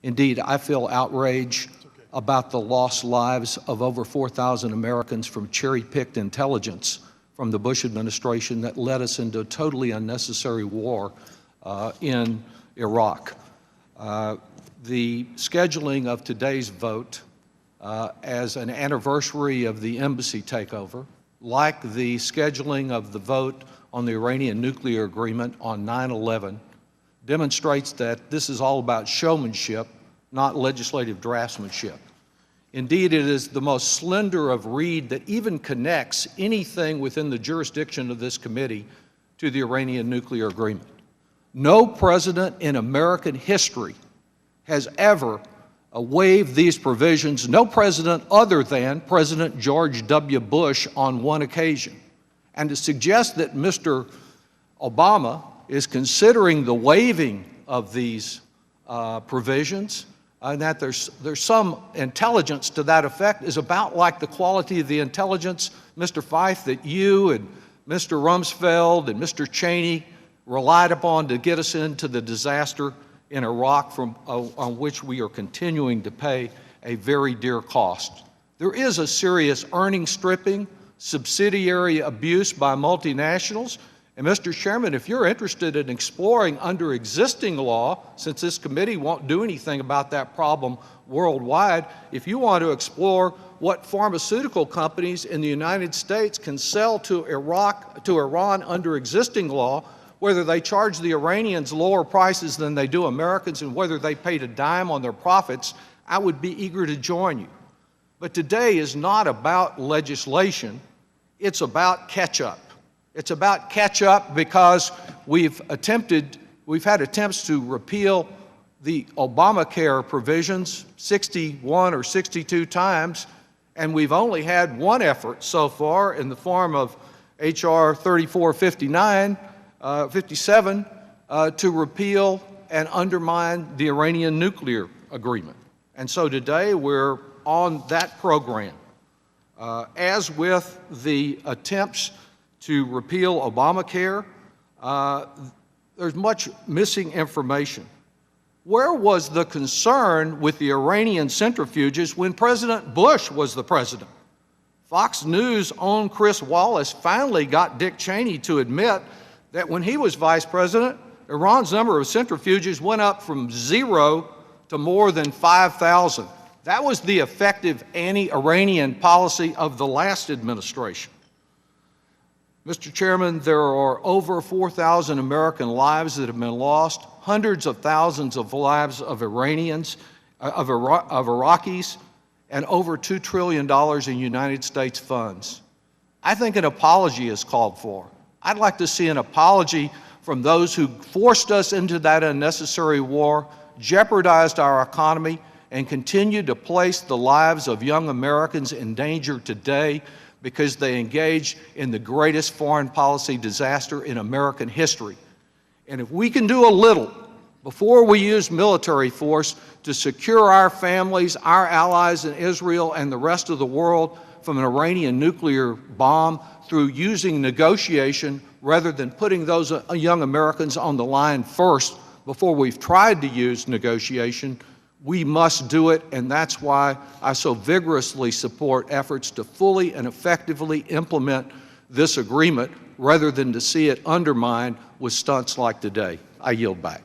Indeed, I feel outrage about the lost lives of over 4,000 Americans from cherry-picked intelligence from the Bush administration that led us into a totally unnecessary war in Iraq. The scheduling of today's vote as an anniversary of the embassy takeover, like the scheduling of the vote on the Iranian nuclear agreement on 9/11, demonstrates that this is all about showmanship, not legislative draftsmanship. Indeed, it is the most slender of reed that even connects anything within the jurisdiction of this committee to the Iranian nuclear agreement. No president in American history has ever waived these provisions, no president other than President George W. Bush on one occasion. And to suggest that Mr. Obama is considering the waiving of these provisions, and that there's some intelligence to that effect, is about like the quality of the intelligence, Mr. Feith, that you and Mr. Rumsfeld and Mr. Cheney relied upon to get us into the disaster in Iraq on which we are continuing to pay a very dear cost. There is a serious earnings stripping, subsidiary abuse by multinationals. And Mr. Chairman, if you're interested in exploring under existing law, since this committee won't do anything about that problem worldwide, if you want to explore what pharmaceutical companies in the United States can sell to Iran under existing law, whether they charge the Iranians lower prices than they do Americans and whether they paid a dime on their profits, I would be eager to join you. But today is not about legislation, it's about catch-up. It's about catch-up because we've had attempts to repeal the Obamacare provisions 61 or 62 times, and we've only had one effort so far in the form of H.R. 57 to repeal and undermine the Iranian nuclear agreement. And so today we're on that program. As with the attempts to repeal Obamacare, there's much missing information. Where was the concern with the Iranian centrifuges when President Bush was the president? Fox News' own Chris Wallace finally got Dick Cheney to admit that when he was vice president, Iran's number of centrifuges went up from 0 to more than 5,000. That was the effective anti-Iranian policy of the last administration. Mr. Chairman, there are over 4,000 American lives that have been lost, hundreds of thousands of lives of Iranians, of Iraqis, and over $2 trillion in United States funds. I think an apology is called for. I'd like to see an apology from those who forced us into that unnecessary war, jeopardized our economy, and continued to place the lives of young Americans in danger today because they engaged in the greatest foreign policy disaster in American history. And if we can do a little before we use military force to secure our families, our allies in Israel and the rest of the world from an Iranian nuclear bomb through using negotiation rather than putting those young Americans on the line first before we've tried to use negotiation, we must do it, and that's why I so vigorously support efforts to fully and effectively implement this agreement rather than to see it undermined with stunts like today. I yield back.